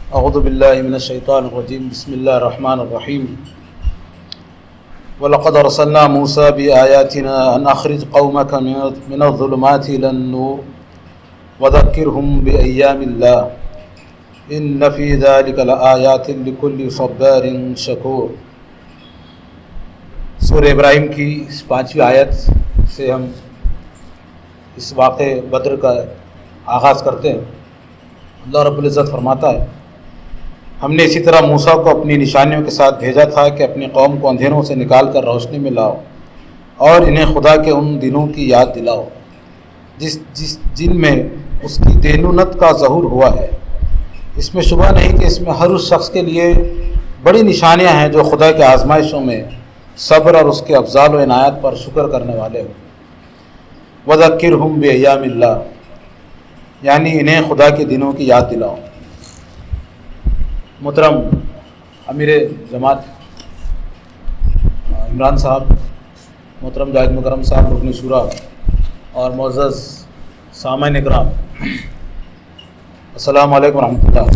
اعوذ باللہ من الشیطان الرجیم بسم اللہ الرحمن الرحیم وَلَقَدْ أَرْسَلْنَا مُوسَىٰ بِآيَاتِنَا أَنْ أَخْرِجْ قَوْمَكَ مِنَ الظُّلُمَاتِ إِلَى النُّورِ وَذَكِّرْهُمْ بِأَيَّامِ اللَّهِ إِنَّ فِي ذَلِكَ لَآيَاتٍ لِكُلِّ صَبَّارٍ شَكُورٍ۔ سورہ ابراہیم کی اس 5ویں آیت سے ہم اس واقعے بدر کا آغاز کرتے ہیں۔ اللہ رب العزت فرماتا ہے، ہم نے اسی طرح موسیٰ کو اپنی نشانیوں کے ساتھ بھیجا تھا کہ اپنی قوم کو اندھیروں سے نکال کر روشنی میں لاؤ اور انہیں خدا کے ان دنوں کی یاد دلاؤ جن میں اس کی دینونت کا ظہور ہوا ہے۔ اس میں شبہ نہیں کہ اس میں ہر اس شخص کے لیے بڑی نشانیاں ہیں جو خدا کے آزمائشوں میں صبر اور اس کے افضال و عنایت پر شکر کرنے والے ہوں۔ وَذَكِّرْهُمْ بِأَيَّامِ اللَّهِ، یعنی انہیں خدا کے دنوں کی یاد دلاؤ۔ محترم امیر جماعت عمران صاحب، محترم جاوید مکرم صاحب رکن شورا اور معزز سامعین اکرام، السلام علیکم ورحمۃ اللہ۔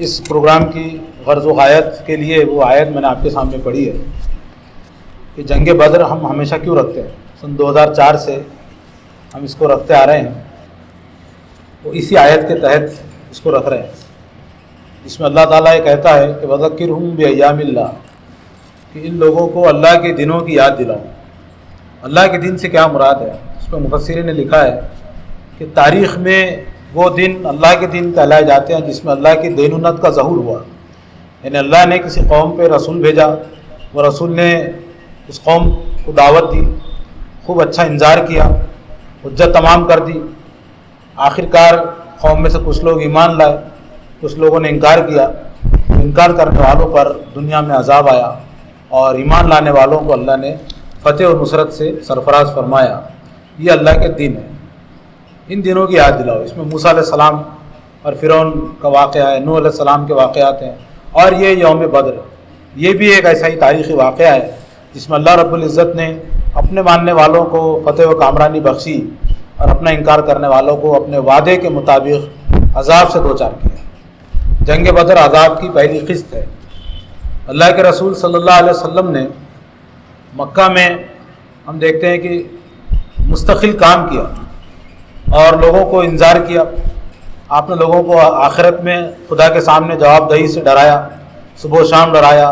اس پروگرام کی غرض و غایت کے لیے وہ آیت میں نے آپ کے سامنے پڑھی ہے کہ جنگ بدر ہم ہمیشہ کیوں رکھتے ہیں۔ سن 2004 سے ہم اس کو رکھتے آ رہے ہیں، وہ اسی آیت کے تحت اس کو رکھ رہے ہیں، جس میں اللہ تعالیٰ یہ کہتا ہے کہ وَذَكِّرْهُمْ بِأَيَّامِ اللَّهِ، کہ ان لوگوں کو اللہ کے دنوں کی یاد دلاؤ۔ اللہ کے دن سے کیا مراد ہے؟ اس میں مفسرین نے لکھا ہے کہ تاریخ میں وہ دن اللہ کے دن کہلائے جاتے ہیں جس میں اللہ کی دینونت کا ظہور ہوا، یعنی اللہ نے کسی قوم پہ رسول بھیجا، وہ رسول نے اس قوم کو دعوت دی، خوب اچھا انذار کیا، حجت تمام کر دی، آخر کار قوم میں سے کچھ لوگ ایمان لائے، کچھ لوگوں نے انکار کیا۔ انکار کرنے والوں پر دنیا میں عذاب آیا اور ایمان لانے والوں کو اللہ نے فتح و نصرت سے سرفراز فرمایا۔ یہ اللہ کے دن ہے، ان دنوں کی یاد دلاؤ۔ اس میں موسیٰ علیہ السلام اور فرعون کا واقعہ ہے، نوح علیہ السلام کے واقعات ہیں، اور یہ یوم بدر یہ بھی ایک ایسا ہی تاریخی واقعہ ہے جس میں اللہ رب العزت نے اپنے ماننے والوں کو فتح و کامرانی بخشی اور اپنا انکار کرنے والوں کو اپنے وعدے کے مطابق عذاب سے دوچار کیا۔ جنگ بدر عذاب کی پہلی قسط ہے۔ اللہ کے رسول صلی اللہ علیہ وسلم نے مکہ میں ہم دیکھتے ہیں کہ مستقل کام کیا اور لوگوں کو انذار کیا۔ آپ نے لوگوں کو آخرت میں خدا کے سامنے جواب دہی سے ڈرایا، صبح و شام ڈرایا،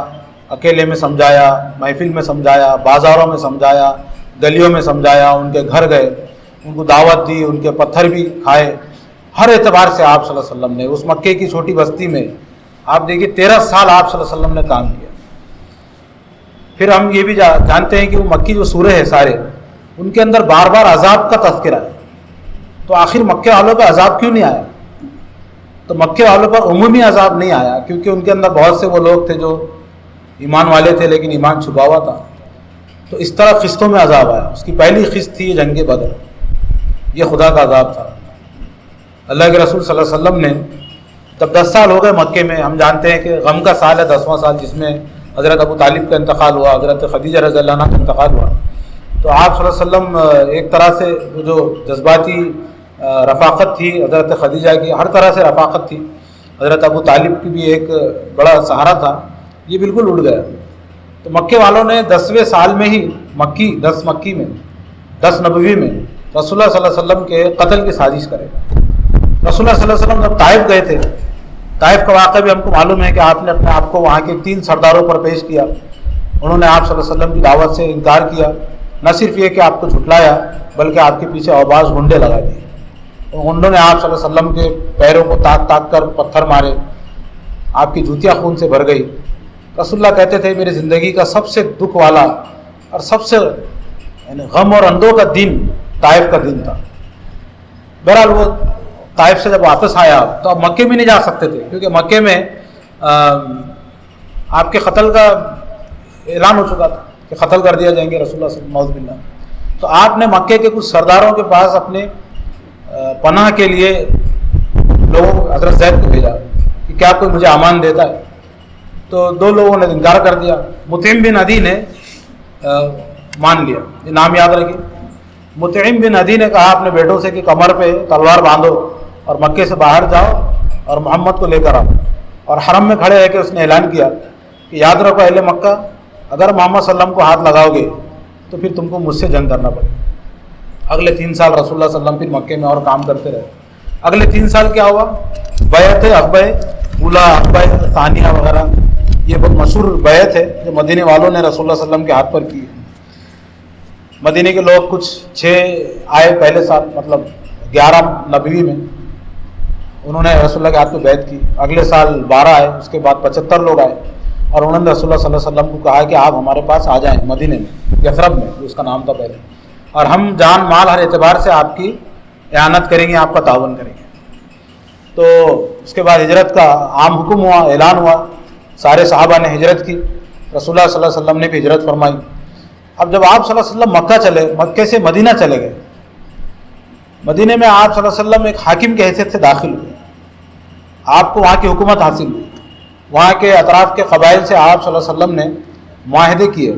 اکیلے میں سمجھایا، محفل میں سمجھایا، بازاروں میں سمجھایا، گلیوں میں سمجھایا، ان کے گھر گئے، ان کو دعوت دی، ان کے پتھر بھی کھائے۔ ہر اعتبار سے آپ صلی اللہ علیہ وسلم نے اس مکے کی چھوٹی بستی میں آپ دیکھیے 13 سال آپ صلی اللہ علیہ وسلم نے کام کیا۔ پھر ہم یہ بھی جانتے ہیں کہ وہ مکی جو سورے ہیں سارے، ان کے اندر بار بار عذاب کا تذکرہ ہے، تو آخر مکے والوں پہ عذاب کیوں نہیں آیا؟ تو مکے والوں پر عمومی عذاب نہیں آیا کیونکہ ان کے اندر بہت سے وہ لوگ تھے جو ایمان والے تھے لیکن ایمان چھپا ہوا تھا، تو اس طرح قسطوں میں عذاب آیا۔ اس کی پہلی قسط تھی جنگ بدر، یہ خدا کا عذاب تھا۔ اللہ کے رسول صلی اللہ علیہ وسلم نے جب 10 سال ہو گئے مکے میں، ہم جانتے ہیں کہ غم کا سال ہے 10واں سال، جس میں حضرت ابو طالب کا انتقال ہوا، حضرت خدیجہ رضی اللہ عنہ کا انتقال ہوا، تو آپ صلی اللہ علیہ وسلم ایک طرح سے وہ جو جذباتی رفاقت تھی حضرت خدیجہ کی، ہر طرح سے رفاقت تھی، حضرت ابو طالب کی بھی ایک بڑا سہارا تھا، یہ بالکل اڑ گیا۔ تو مکے والوں نے 10ویں سال میں ہی 10 مکی میں 10 نبوی میں رسول اللہ صلی اللہ علیہ وسلم کے قتل کی سازش کرے۔ رسول اللہ صلی اللہ علیہ وسلم جب طائف گئے تھے، طائف کا واقعہ بھی ہم کو معلوم ہے کہ آپ نے اپنے آپ کو وہاں کے 3 سرداروں پر پیش کیا۔ انہوں نے آپ صلی اللہ علیہ وسلم کی دعوت سے انکار کیا، نہ صرف یہ کہ آپ کو جھٹلایا بلکہ آپ کے پیچھے اوباش گھنڈے لگا دیے۔ گھنڈوں نے آپ صلی اللہ علیہ وسلم کے پیروں کو تاک تاک کر پتھر مارے، آپ کی جوتیاں خون سے بھر گئی۔ رسول اللہ کہتے تھے میری زندگی کا سب سے دکھ والا اور سب سے غم اور اندوں کا دن طائف کا دن تھا۔ بہرحال وہ طائف سے جب واپس آیا تو اب مکے میں نہیں جا سکتے تھے کیونکہ مکے میں آپ کے قتل کا اعلان ہو چکا تھا کہ قتل کر دیا جائیں گے رسول اللہ صلی اللہ علیہ وسلم۔ تو آپ نے مکے کے کچھ سرداروں کے پاس اپنے پناہ کے لیے لوگوں کو حضرت زید کو بھیجا کہ کیا کوئی مجھے امان دیتا ہے؟ تو 2 لوگوں نے انکار کر دیا۔ مطعم بن عدی نے مان لیا، یہ نام یاد رکھیے۔ مطعم بن عدی نے کہا اپنے بیٹوں سے کہ کمر پہ تلوار باندھو اور مکے سے باہر جاؤ اور محمد کو لے کر آؤ. اور حرم میں کھڑے رہ کے اس نے اعلان کیا کہ یاد رکھو اہل مکہ، اگر محمد صلی اللہ علیہ وسلم کو ہاتھ لگاؤ گے تو پھر تم کو مجھ سے جنگ کرنا پڑے گا. اگلے 3 سال رسول اللہ صلی اللہ علیہ وسلم پھر مکے میں اور کام کرتے رہے. اگلے 3 سال کیا ہوا؟ بیعت عقبہ اولیٰ، عقبہ ثانیہ وغیرہ، یہ بہت مشہور بیعت ہے جو مدینے والوں نے رسول اللہ صلی اللہ علیہ وسلم کے ہاتھ پر کی ہے. مدینے کے لوگ کچھ 6 آئے پہلے سال، مطلب 11 نبوی میں انہوں نے رسول اللہ کے ہاتھ پہ بیعت کی. اگلے سال 12 آئے، اس کے بعد 75 لوگ آئے اور انہوں نے رسول اللہ صلی اللہ علیہ وسلم کو کہا کہ آپ ہمارے پاس آ جائیں مدینے میں، یثرب میں جو اس کا نام تھا پہلے، اور ہم جان مال ہر اعتبار سے آپ کی اعانت کریں گے، آپ کا تعاون کریں گے. تو اس کے بعد ہجرت کا عام حکم ہوا، اعلان ہوا، سارے صحابہ نے ہجرت کی، رسول اللہ صلی اللہ علیہ وسلم نے بھی ہجرت فرمائی. اب جب آپ صلی اللہ علیہ وسلم مکہ چلے، مکے سے مدینہ چلے گئے، مدینے میں آپ صلی اللہ علیہ وسلم ایک حاکم کی حیثیت سے داخل ہوئے. آپ کو وہاں کی حکومت حاصل ہوئی، وہاں کے اطراف کے قبائل سے آپ صلی اللہ علیہ وسلم نے معاہدے کیے،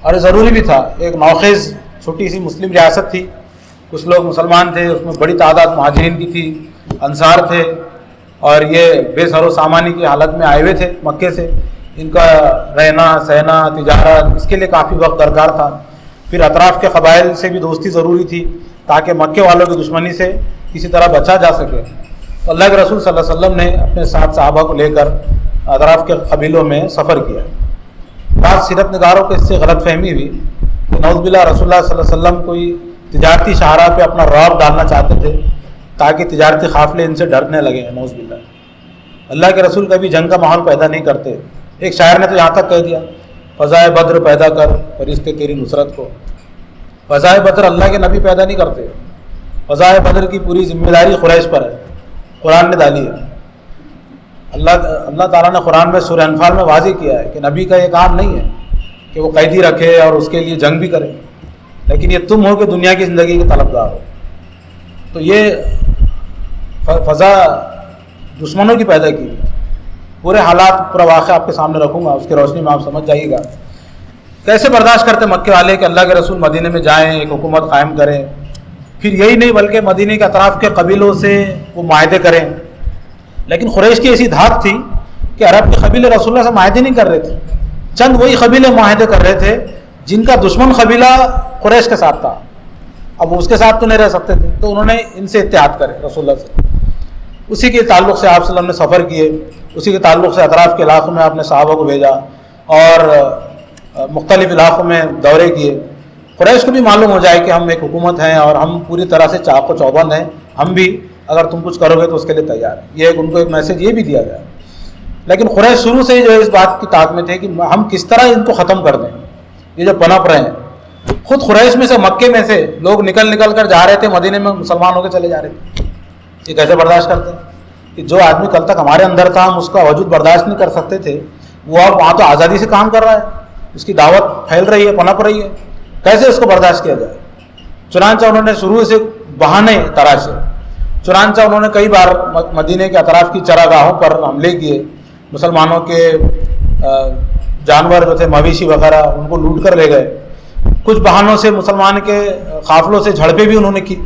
اور ضروری بھی تھا. ایک نوخیز چھوٹی سی مسلم ریاست تھی، کچھ لوگ مسلمان تھے، اس میں بڑی تعداد مہاجرین کی تھی، انصار تھے، اور یہ بے سر و سامانی کی حالت میں آئے ہوئے تھے مکے سے. ان کا رہنا سہنا تجارت اس کے لیے کافی وقت درکار تھا. پھر اطراف کے قبائل سے بھی دوستی ضروری تھی تاکہ مکے والوں کی دشمنی سے کسی طرح بچا جا سکے. اللہ کے رسول صلی اللہ علیہ وسلم نے اپنے ساتھ صحابہ کو لے کر اطراف کے قبیلوں میں سفر کیا. بعض سیرت نگاروں کو اس سے غلط فہمی ہوئی کہ نعوذ باللہ رسول اللہ صلی اللہ علیہ وسلم کوئی تجارتی شاہراہ پہ اپنا رعب ڈالنا چاہتے تھے تاکہ تجارتی قافلے ان سے ڈرنے لگے. نعوذ باللہ، اللہ کے رسول کبھی جنگ کا ماحول پیدا نہیں کرتے. ایک شاعر نے تو یہاں تک کہہ دیا، فضائے بدر پیدا کر فرشتے تیری نصرت کو. فضائے بدر اللہ کے نبی پیدا نہیں کرتے، فضائے بدر کی پوری ذمہ داری قریش پر ہے، قرآن نے ڈالی ہے. اللہ تعالیٰ نے قرآن میں سورہ انفال میں واضح کیا ہے کہ نبی کا یہ کام نہیں ہے کہ وہ قیدی رکھے اور اس کے لیے جنگ بھی کرے، لیکن یہ تم ہو کہ دنیا کی زندگی کے طلبگار ہو. تو یہ فضا دشمنوں کی پیدا کی. پورے حالات، پورا واقعہ آپ کے سامنے رکھوں گا، اس کی روشنی میں آپ سمجھ جائیے گا کیسے برداشت کرتے مکے والے کہ اللہ کے رسول مدینے میں جائیں، ایک حکومت قائم کریں. پھر یہی نہیں بلکہ مدینے کے اطراف کے قبیلوں سے وہ معاہدے کریں. لیکن قریش کی ایسی دھات تھی کہ عرب کے قبیلے رسول اللہ سے معاہدے نہیں کر رہے تھے. چند وہی قبیلے معاہدے کر رہے تھے جن کا دشمن قبیلہ قریش کے ساتھ تھا. اب وہ اس کے ساتھ تو نہیں رہ سکتے تھے، تو انہوں نے ان سے اتحاد کرے رسول اللہ سے. اسی کے تعلق سے آپ صلی اللہ علیہ وسلم نے سفر کیے، اسی کے تعلق سے اطراف کے علاقوں میں آپ نے صحابہ کو بھیجا اور مختلف علاقوں میں دورے کیے. قریش کو بھی معلوم ہو جائے کہ ہم ایک حکومت ہیں اور ہم پوری طرح سے چاق و چوبند ہیں، ہم بھی اگر تم کچھ کرو گے تو اس کے لیے تیار ہیں. یہ ان کو ایک میسج یہ بھی دیا گیا. لیکن قریش شروع سے ہی جو ہے اس بات کی طاق میں تھے کہ ہم کس طرح ان کو ختم کر دیں. یہ جو پنپ رہے ہیں، خود قریش میں سے مکے میں سے لوگ نکل کر جا رہے تھے، مدینے میں مسلمان ہو کے چلے جا رہے تھے. یہ کیسے برداشت کرتے ہیں کہ جو آدمی کل تک ہمارے اندر تھا، ہم اس کا وجود برداشت نہیں کر سکتے تھے، وہ اب وہاں تو آزادی سے کام کر رہا ہے، اس کی دعوت پھیل رہی ہے، پنپ رہی ہے، کیسے اس کو برداشت کیا جائے. چنانچہ انہوں نے شروع سے بہانے تراشے. چنانچہ انہوں نے کئی بار مدینے کے اطراف کی چراگاہوں پر حملے کیے، مسلمانوں کے جانور جو تھے مویشی وغیرہ ان کو لوٹ کر لے گئے. کچھ بہانوں سے مسلمان کے قافلوں سے جھڑپیں بھی انہوں نے کی.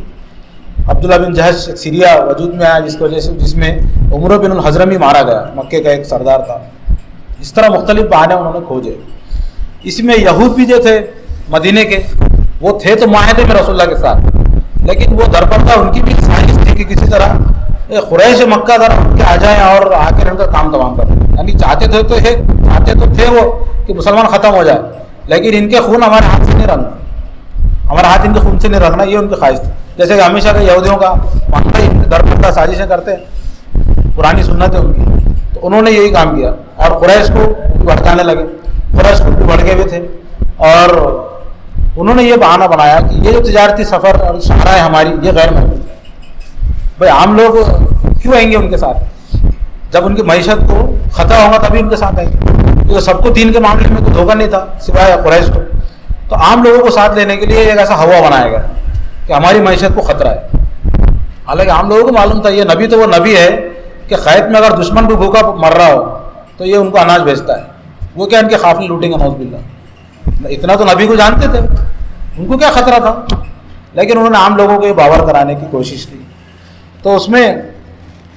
عبداللہ بن جہش سیریا وجود میں آیا جس میں عمر بن الحضرمی مارا گیا، مکے کا ایک سردار تھا. اس طرح مختلف بہانے انہوں نے کھوجے. اس میں یہود بھی جو تھے مدینے کے، وہ تھے تو معاہدے میں رسول اللہ کے ساتھ، لیکن وہ درپردہ ان کی بھی سازش تھی کہ کسی طرح قریش مکہ ذرا کے آ جائیں اور آ کے ان کا کام تمام کر دیں. یعنی چاہتے تو تھے وہ کہ مسلمان ختم ہو جائے، لیکن ان کے خون ہمارے ہاتھ سے نہیں رنگنا، ہمارا ہاتھ ان کے خون سے نہیں رنگنا، یہ ان کی خواہش تھی. جیسے کہ ہمیشہ کے یہودیوں کا درپردہ سازشیں کرتے ہیں، پرانی سنت ہے ان کی. تو انہوں نے یہی کام کیا اور قریش کو بھڑکانے لگے. قریش کو بھڑکے ہوئے تھے اور انہوں نے یہ بہانہ بنایا کہ یہ جو تجارتی سفر اور شاہراہیں ہماری یہ غیر محفوظ ہے. بھائی عام لوگ کیوں آئیں گے ان کے ساتھ؟ جب ان کی معیشت کو خطرہ ہوگا تبھی ان کے ساتھ آئیں گے. کیونکہ سب کو دین کے معاملے میں کوئی دھوکہ نہیں تھا سوائے قریش کو. تو عام لوگوں کو ساتھ لینے کے لیے ایک ایسا ہوا بنایا گیا کہ ہماری معیشت کو خطرہ ہے. حالانکہ عام لوگوں کو معلوم تھا یہ نبی تو وہ نبی ہے کہ خیت میں اگر دشمن بھی بھوکا مر رہا ہو تو یہ ان کو اناج بھیجتا ہے. وہ کیا ان کے قافلے لوٹیں گے؟ نعوذ باللہ. اتنا تو نبی کو جانتے تھے، ان کو کیا خطرہ تھا. لیکن انہوں نے عام لوگوں کو یہ باور کرانے کی کوشش کی. تو اس میں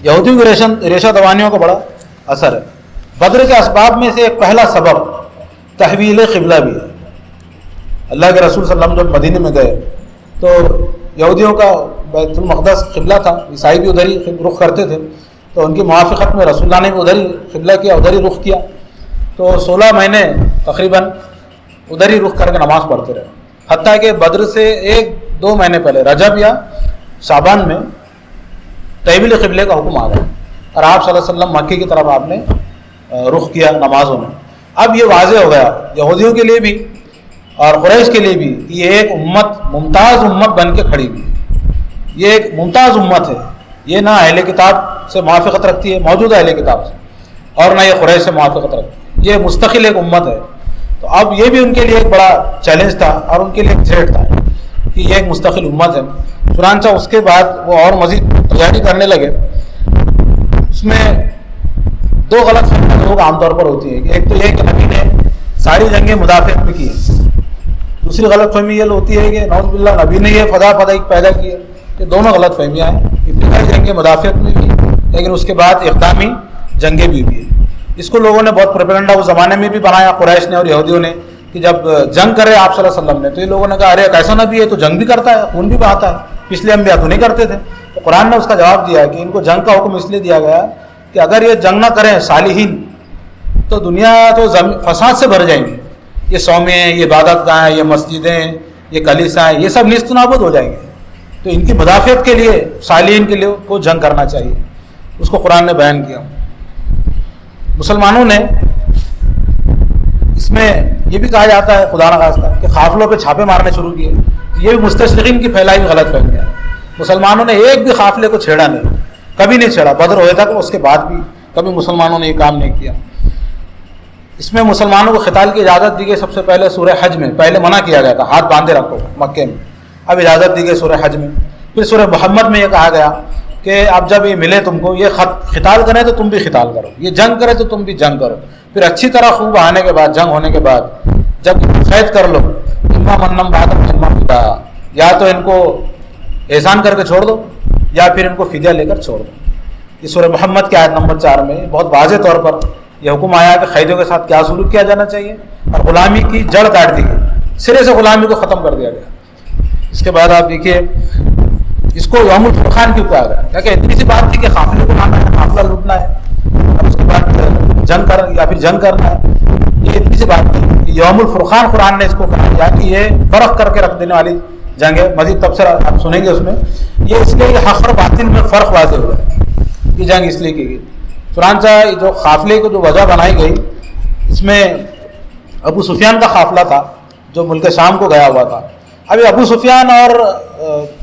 یہودیوں کی ریشہ دوانیوں کا بڑا اثر ہے. بدر کے اسباب میں سے ایک پہلا سبب تحویل قبلہ بھی ہے. اللہ کے رسول صلی اللہ علیہ وسلم جب مدینے میں گئے تو یہودیوں کا بیت المقدس قبلہ تھا، عیسائی بھی ادھر ہی رخ کرتے تھے، تو ان کی موافقت میں رسول اللہ نے بھی ادھر ہی قبلہ کیا، ادھر ہی رخ کیا. تو 16 مہینے تقریباً ادھر ہی رخ کر کے نماز پڑھتے رہے، حتیٰ کہ بدر سے 1-2 مہینے پہلے رجب یا شعبان میں تحویل قبلے کا حکم آ گیا اور آپ صلی اللہ علیہ وسلم مکے کی طرف آپ نے رخ کیا نمازوں میں. اب یہ واضح ہو گیا یہودیوں کے لیے بھی اور قریش کے لیے بھی کہ یہ ایک امت ممتاز امت بن کے کھڑی ہوئی ہے. یہ ایک ممتاز امت ہے، یہ نہ اہل کتاب سے موافقت رکھتی ہے، موجودہ اہل کتاب سے، اور نہ یہ قریش سے موافقت رکھتی ہے. یہ مستقل ایک امت ہے. تو اب یہ بھی ان کے لیے ایک بڑا چیلنج تھا اور ان کے لیے ایک تھریٹ تھا کہ یہ ایک مستقل امت ہے. چنانچہ اس کے بعد وہ اور مزید تیاری کرنے لگے. اس میں 2 غلط فہمیاں لوگ عام طور پر ہوتی ہیں. ایک تو یہ کہ نبی نے ساری جنگیں مدافعت میں کی ہیں. دوسری غلط فہمی یہ ہوتی ہے کہ نعوذ باللہ نبی نے یہ فضائی پیدا کی ہے. یہ دونوں غلط فہمیاں ہیں. ابتدائی جنگیں مدافعت میں بھی لیکن اس کے بعد اقدامی جنگیں بھی ہوئی ہیں. اس کو لوگوں نے بہت پروپیگنڈا اس زمانے میں بھی بنایا، قریش نے اور یہودیوں نے، کہ جب جنگ کرے آپ صلی اللہ علیہ وسلم نے تو یہ لوگوں نے کہا ارے کیسا نبی ہے تو جنگ بھی کرتا ہے، خون بھی بہاتا ہے، پچھلے انبیاء تو نہیں کرتے تھے. تو قرآن نے اس کا جواب دیا کہ ان کو جنگ کا حکم اس لیے دیا گیا کہ اگر یہ جنگ نہ کریں صالحین تو دنیا تو فساد سے بھر جائیں گی. یہ صومیں ہیں، یہ عبادت گاہیں، یہ مسجدیں، یہ کلیسائیں، یہ سب نیست و نابود ہو جائیں گے. تو ان کی مدافعت کے لیے صالحین کے لیے کو جنگ کرنا چاہیے. اس کو قرآن نے بیان کیا. مسلمانوں نے اس میں یہ بھی کہا جاتا ہے خدا نخواستہ کہ قافلوں پہ چھاپے مارنے شروع کیے. یہ بھی مستشرقین کی پھیلائی ہوئی غلط فہمی ہے. مسلمانوں نے ایک بھی قافلے کو چھیڑا نہیں، کبھی نہیں چھیڑا. بدر ہوئے تک اس کے بعد بھی کبھی مسلمانوں نے یہ کام نہیں کیا. اس میں مسلمانوں کو قتال کی اجازت دی گئی سب سے پہلے سورہ حج میں. پہلے منع کیا گیا تھا ہاتھ باندھے رکھو مکے میں، اب اجازت دی گئی سورہ حج میں. پھر سورہ محمد میں یہ کہا گیا کہ اب جب یہ ملے تم کو، یہ قتال کرے تو تم بھی قتال کرو، یہ جنگ کرے تو تم بھی جنگ کرو. پھر اچھی طرح خوب آنے کے بعد، جنگ ہونے کے بعد جب قید کر لو، اما منم بعد اما فدا، یا تو ان کو احسان کر کے چھوڑ دو یا پھر ان کو فدیہ لے کر چھوڑ دو. یہ سورہ محمد کی آیت نمبر 4 میں بہت واضح طور پر یہ حکم آیا کہ قیدیوں کے ساتھ کیا سلوک کیا جانا چاہیے اور غلامی کی جڑ کاٹ دی گئی، سرے سے غلامی کو ختم کر دیا گیا. اس کے بعد آپ دیکھیے اس کو یوم الفرقان کیوں کہا گیا؟ کہ اتنی سی بات تھی کہ قافلے کو لانا ہے، قافلہ لوٹنا ہے، اور اس کے بعد جنگ کر یا پھر جنگ کرنا ہے. یہ اتنی سی بات تھی. یوم الفرقان قرآن نے اس کو کہا گیا کہ یہ فرق کر کے رکھ دینے والی جنگ ہے. مزید تبصرہ آپ سنیں گے اس میں. یہ اس لیے کہ حق اور باطل میں فرق واضح ہوا ہے. یہ جنگ اس لیے کی گئی. چنانچہ جو قافلے کو جو وجہ بنائی گئی، اس میں ابو سفیان کا قافلہ تھا جو ملک شام کو گیا ہوا تھا. ابھی ابو سفیان اور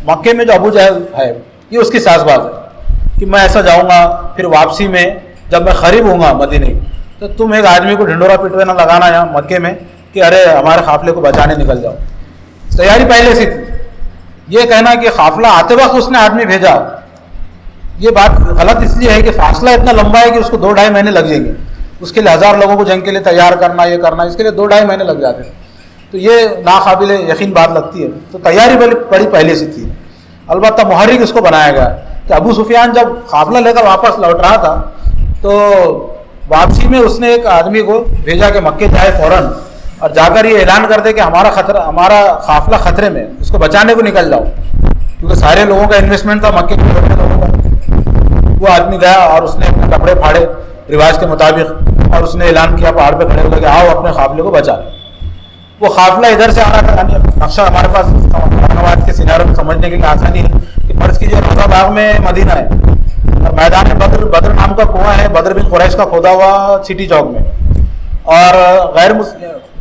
مکے میں جو ابو جہل ہے یہ اس کی ساز باز ہے کہ میں ایسا جاؤں گا، پھر واپسی میں جب میں قریب ہوں گا مدینے تو تم ایک آدمی کو ڈھنڈورا پٹوے نہ لگانا یہاں مکے میں کہ ارے ہمارے قافلے کو بچانے نکل جاؤ. تیاری پہلے سے تھی. یہ کہنا کہ قافلہ آتے وقت اس نے آدمی بھیجا، یہ بات غلط اس لیے ہے کہ فاصلہ اتنا لمبا ہے کہ اس کو 2-2.5 مہینے لگ جائیں گے. اس کے لیے 1000 لوگوں کو جنگ کے لیے تیار کرنا، یہ کرنا، اس کے لیے 2-2.5 مہینے لگ جاتے ہیں. تو یہ ناقابل یقین بات لگتی ہے. تو تیاری بڑی پہلے سے تھی. البتہ محرک اس کو بنایا گیا کہ ابو سفیان جب قافلہ لے کر واپس لوٹ رہا تھا تو واپسی میں اس نے ایک آدمی کو بھیجا کہ مکے جائے فوراً اور جا کر یہ اعلان کر دے کہ ہمارا قافلہ خطرے میں، اس کو بچانے کو نکل جاؤ، کیونکہ سارے لوگوں کا انویسٹمنٹ تھا مکے کے لوگوں کا. وہ آدمی گیا اور اس نے اپنے کپڑے پھاڑے رواج کے مطابق اور اس نے اعلان کیا پہاڑ پہ کھڑے ہو گئے کہ آؤ اپنے قافلے کو بچا لو. وہ قافلہ ادھر سے آ رہا تھا. نقشہ ہمارے پاس آج کے سیناروں کو سمجھنے کے لیے آسانی ہے کہ فرض کیجیے روضہ باغ میں مدینہ ہے اور میدان بدر نام کا کنواں ہے بدر بن قریش کا کھودا ہوا سٹی چوک میں، اور غیر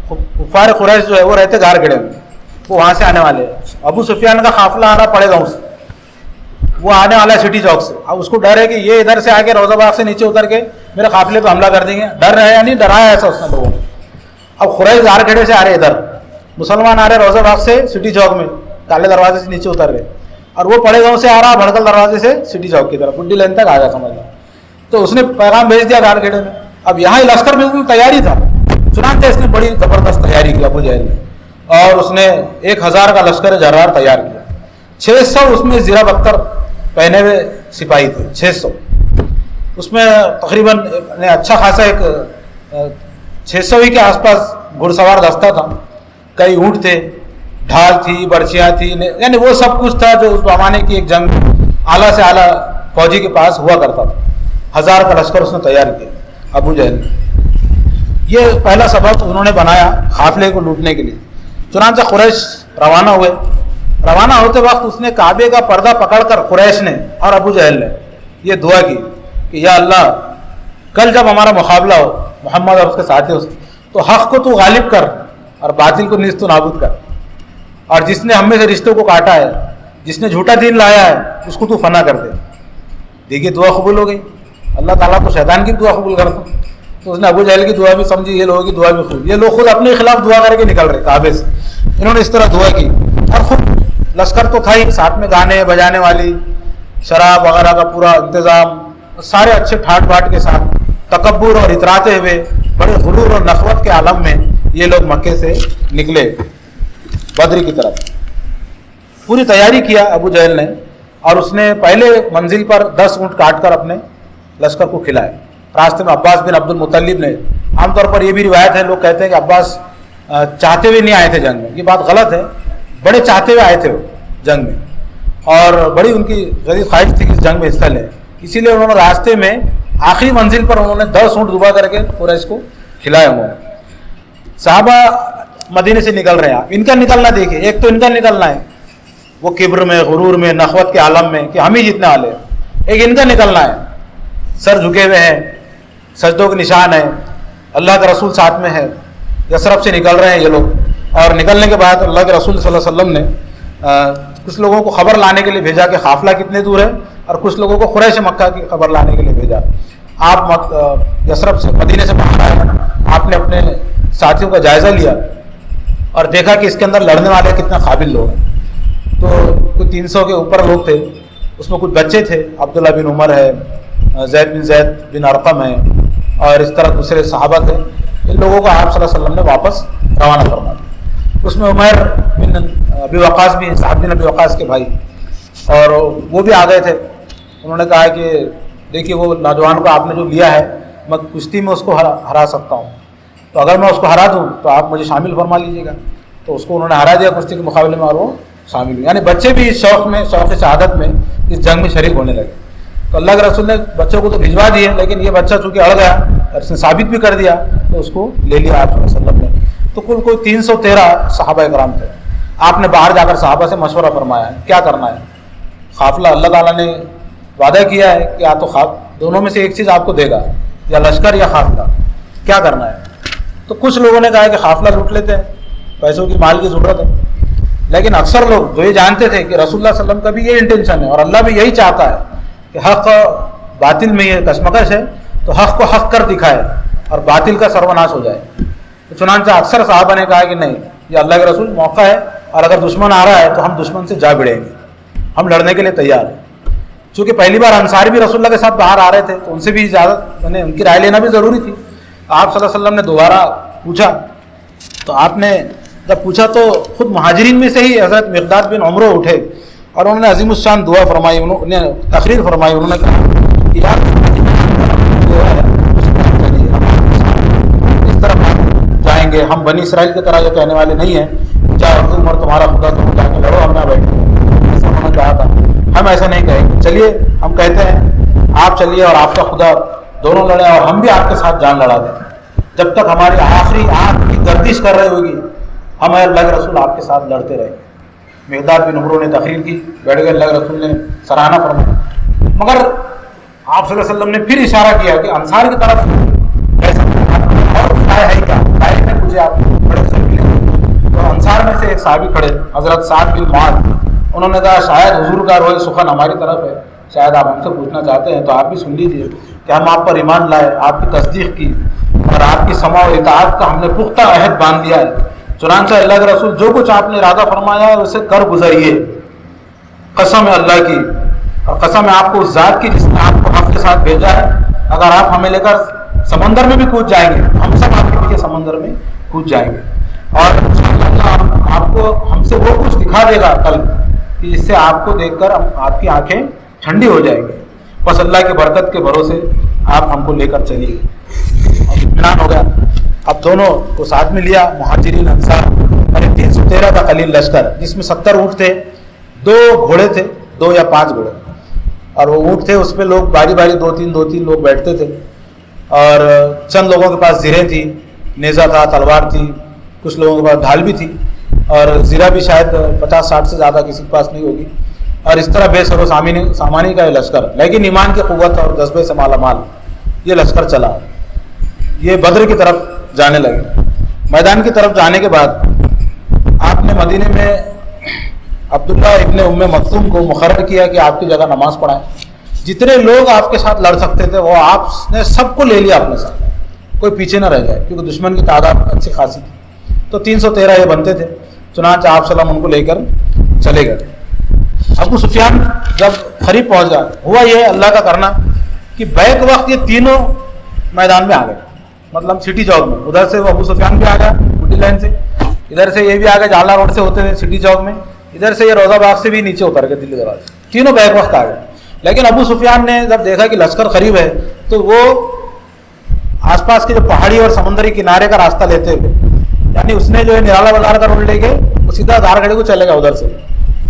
کفار قریش جو ہے وہ رہتے گار گھڑے میں، وہ وہاں سے آنے والے ہیں. ابو سفیان کا قافلہ آ رہا پڑے گاؤں سے، وہ آنے والا ہے سٹی چوک سے. اب اس کو ڈر ہے کہ یہ ادھر سے آ کے روضہ باغ سے نیچے اتر کے میرے قافلے پہ حملہ کر دیں گے. ڈر ہے یا نہیں ڈرایا ایسا اس نے لوگوں کو. اب قریش گار گھڑے سے آ رہے ادھر، مسلمان آ رہے روضہ باغ سے سٹی چوک میں کالے دروازے سے نیچے اتر رہے، اور وہ پڑے گاؤں سے آ رہا بھڑکل دروازے سے سٹی چوک کی طرف بڈی لائن تک آ گیا سمجھ لو. تو اس نے پیغام بھیج دیا گار گھڑے میں. اب یہاں لشکر بالکل تیاری تھا. چنانچہ اس نے بڑی زبردست تیاری کی ابو جہل نے، اور اس نے 1000 کا لشکر جرار تیار کیا. 600 اس میں زیرہ بختر پہنے ہوئے سپاہی تھے. 600 اس میں تقریباً اچھا خاصا ایک 600 ہی کے آس پاس گھڑ سوار دستہ تھا. کئی اونٹ تھے, ڈھال تھی, برچیاں تھی, یعنی وہ سب کچھ تھا جو اس زمانے کی ایک جنگ اعلیٰ سے اعلیٰ فوجی کے پاس ہوا کرتا تھا. 1000 کا لشکر اس نے تیار کیا ابو جہل نے. یہ پہلا سبب انہوں نے بنایا قافلے کو لوٹنے کے لیے. چنانچہ قریش روانہ ہوئے. روانہ ہوتے وقت اس نے کعبے کا پردہ پکڑ کر قریش نے اور ابو جہل نے یہ دعا کی کہ یا اللہ, کل جب ہمارا مقابلہ ہو محمد اور اس کے ساتھیوں سے, تو حق کو تو غالب کر اور باطل کو نیست و نابود کر, اور جس نے ہم میں سے رشتوں کو کاٹا ہے, جس نے جھوٹا دین لایا ہے, اس کو تو فنا کر دے. دیکھیے دعا قبول ہو گئی. اللہ تعالیٰ تو شیطان کی دعا قبول کرتا. تو اس نے ابو جہل کی دعا بھی سمجھی, یہ لوگوں کی دعا بھی خوب. یہ لوگ خود اپنے خلاف دعا کر کے نکل رہے کعبے سے. انہوں نے اس طرح دعا کی, اور خود لشکر تو تھا ہی, ساتھ میں گانے بجانے والی, شراب وغیرہ کا پورا انتظام, سارے اچھے ٹھاٹ باٹ کے ساتھ, تکبر اور اتراتے ہوئے بڑے غرور اور نخوت کے عالم میں یہ لوگ مکے سے نکلے بدر کی طرف. پوری تیاری کیا ابو جہل نے, اور اس نے پہلے منزل پر 10 اونٹ کاٹ کر اپنے لشکر کو کھلائے. راستے میں عباس بن عبد المطلب نے, عام طور پر یہ بھی روایت ہے, لوگ کہتے ہیں کہ عباس چاہتے ہوئے نہیں آئے تھے جنگ میں. یہ بات غلط ہے, بڑے چاہتے ہوئے آئے تھے وہ جنگ میں, اور بڑی ان کی غلیظ خواہش تھی کہ اس جنگ میں حصہ لیں. اسی لیے انہوں نے راستے میں آخری منزل پر انہوں نے 10 اونٹ ذبح کر کے قریش کو کھلائے. انہوں نے صحابہ مدینے سے نکل رہے ہیں. ان کا نکلنا دیکھیں, ایک تو ان کا نکلنا ہے وہ کبر میں, غرور میں, نخوت کے عالم میں کہ ہم ہی جتنے والے ہیں. ایک ان کا نکلنا ہے سر جھکے ہوئے ہیں, سجدوں کے نشان ہے, اللہ کا رسول ساتھ میں ہے. یثرب سے نکل رہے ہیں یہ لوگ, اور نکلنے کے بعد اللہ کے رسول صلی اللہ علیہ وسلم نے کچھ لوگوں کو خبر لانے کے لیے بھیجا کہ قافلہ کتنے دور ہے, اور کچھ لوگوں کو قریش مکہ کی خبر لانے کے لیے بھیجا. آپ یثرب سے, مدینے سے باہر آئے, آپ نے اپنے ساتھیوں کا جائزہ لیا اور دیکھا کہ اس کے اندر لڑنے والے کتنے قابل لوگ ہیں. تو کوئی 300 کے اوپر لوگ تھے. اس میں کچھ بچے تھے, عبداللہ بن عمر ہے, زید بن ارقم ہے, اور اس طرح دوسرے صحابہ تھے. ان لوگوں کو آپ صلی اللہ علیہ وسلم نے واپس روانہ فرما دیا. اس میں عمیر بن ابی وقاص بھی, سعد بن ابی وقاص کے بھائی, اور وہ بھی آ گئے تھے. انہوں نے کہا کہ دیکھیے وہ نوجوان کو آپ نے جو لیا ہے, میں کشتی میں اس کو ہرا سکتا ہوں, تو اگر میں اس کو ہرا دوں تو آپ مجھے شامل فرما لیجیے گا. تو اس کو انہوں نے ہرا دیا کشتی کے مقابلے میں, اور وہ شامل ہوئے. یعنی بچے بھی اس شوق میں, شوق شہادت میں اس جنگ میں شریک ہونے لگے. تو اللہ کے رسول نے بچوں کو تو بھجوا دیے, لیکن یہ بچہ چونکہ اڑ گیا اور اس نے ثابت بھی کر دیا, تو اس کو لے لیا آپ صلی اللہ علیہ وسلم نے. تو کل کوئی 313 صحابہ کرام تھے. آپ نے باہر جا کر صحابہ سے مشورہ فرمایا ہے کیا کرنا ہے. قافلہ اللہ تعالیٰ نے وعدہ کیا ہے کہ یا تو دونوں میں سے ایک چیز آپ کو دے گا, یا لشکر یا قافلہ, کیا کرنا ہے. تو کچھ لوگوں نے کہا کہ قافلہ لوٹ لیتے ہیں, پیسوں کی مال کی ضرورت ہے. لیکن اکثر لوگ جو یہ جانتے تھے کہ رسول اللہ صلی اللہ علیہ وسلم کا بھی یہ انٹینشن ہے, اور اللہ بھی یہی چاہتا ہے کہ حق باطل میں یہ کشمکش ہے, تو حق کو حق کر دکھائے اور باطل کا سروناش ہو جائے. تو چنانچہ اکثر صحابہ نے کہا کہ نہیں, یہ اللہ کے رسول موقع ہے, اور اگر دشمن آ رہا ہے تو ہم دشمن سے جا بڑھیں گے, ہم لڑنے کے لیے تیار ہیں. چونکہ پہلی بار انصار بھی رسول اللہ کے ساتھ باہر آ رہے تھے, تو ان سے بھی اجازت, ان کی رائے لینا بھی ضروری تھی. آپ صلی اللہ علیہ وسلم نے دوبارہ پوچھا, تو آپ نے جب پوچھا تو خود مہاجرین میں سے ہی حضرت مقداد بن عمرو اٹھے, اور انہوں نے عظیم الشان دعا فرمائی, انہوں نے تقریر فرمائی. انہوں نے کہا کہ یار اس طرح جائیں گے, ہم بنی اسرائیل کی طرح یہ کہنے والے نہیں ہیں چاہے تم اور تمہارا خدا تم جا کے لڑو, ہم نہ بیٹھے. ایسا انہوں نے کہا تھا, ہم ایسا نہیں کہیں گے. چلیے ہم کہتے ہیں آپ چلیے اور آپ کا خدا دونوں لڑیں, اور ہم بھی آپ کے ساتھ جان لڑا دیں. جب تک ہماری آخری آنکھ کی گردش کر رہی ہوگی, ہم اللہ کے رسول آپ کے ساتھ لڑتے رہیں گے. مقداد بن عمرو نے تقریر کی, بیٹھ گئے. اللہ کے رسول نے سراہنا فرمایا, مگر آپ صلی اللہ علیہ وسلم نے پھر اشارہ کیا کہ انصار کی طرف کیسا اور ہے کیا. تاریخ نے پوچھے آپ بڑے سے ملے, تو انصار میں سے ایک صحابی کھڑے, حضرت سعد بن معاذ. انہوں نے کہا شاید حضور کا روئے سخن ہماری طرف ہے, شاید آپ ہم سے پوچھنا چاہتے ہیں, تو آپ بھی سن لیجیے کہ ہم آپ پر ایمان لائے, آپ کی تصدیق کی, اور آپ کی سماع و اطاعت کا ہم نے پختہ عہد باندھ دیا ہے. چنانچہ اللہ کے رسول جو کچھ آپ نے ارادہ فرمایا ہے اسے کر گزریے. قسم ہے اللہ کی, اور قسم ہے آپ کو اس ذات کی جس نے آپ کو حق کے ساتھ بھیجا ہے, اگر آپ ہمیں لے کر سمندر میں بھی کود جائیں گے, ہم سب آپ کے پیچھے سمندر میں کود جائیں گے, اور انشاءاللہ آپ کو ہم سے وہ کچھ دکھا دے گا کل کہ جس سے آپ کو دیکھ کر آپ کی آنکھیں ٹھنڈی ہو جائیں گی. بس اللہ کی برکت کے بھروسے آپ ہم کو لے کر چلیے. اطمینان ہو گیا. اب دونوں کو ساتھ میں لیا, مہاجرین انصار, اور 313 کا قلیل لشکر جس میں 70 اونٹ تھے, 2 گھوڑے تھے, 2 یا 5 گھوڑے, اور وہ اونٹ تھے اس پہ لوگ باری باری 2-3 لوگ بیٹھتے تھے, اور چند لوگوں کے پاس زرہیں تھی, نیزہ تھا, تلوار تھی, کچھ لوگوں کے پاس ڈھال بھی تھی, اور زرہ بھی شاید 50-60 سے زیادہ کسی کے پاس نہیں ہوگی, اور اس طرح بے سر و سامانی کا یہ لشکر, لیکن ایمان کی قوت اور جذبے سے مالا مال یہ لشکر چلا. یہ بدر کی طرف جانے لگے. میدان کی طرف جانے کے بعد آپ نے مدینے میں عبداللہ ابن ام مکتوم کو مقرر کیا کہ آپ کی جگہ نماز پڑھائیں. جتنے لوگ آپ کے ساتھ لڑ سکتے تھے وہ آپ نے سب کو لے لیا اپنے ساتھ, کوئی پیچھے نہ رہ جائے, کیونکہ دشمن کی تعداد اچھی خاصی تھی. تو 313 یہ بنتے تھے. چنانچہ آپ سلام ان کو لے کر چلے گئے. ابو سفیان جب قریب پہنچ گیا, ہوا یہ اللہ کا کرنا کہ بیک وقت یہ تینوں میدان میں آ گئے, مطلب سٹی چوک میں. ادھر سے وہ ابو سفیان بھی آ گیا بوٹی لائن سے, ادھر سے یہ بھی آ گئے جالا روڈ سے ہوتے تھے سٹی چوک میں, ادھر سے یہ روزہ باغ سے بھی نیچے اتر گئے دلی دروازے. تینوں بیک وقت آ گئے. لیکن ابو سفیان نے جب دیکھا کہ لشکر قریب ہے تو وہ آس پاس کے جو پہاڑی اور سمندری کنارے کا راستہ لیتے ہوئے, یعنی اس نے جو ہے نرالا بازار کا روڈ لے کے وہ سیدھا دار گھڑی کو چلے گا ادھر سے,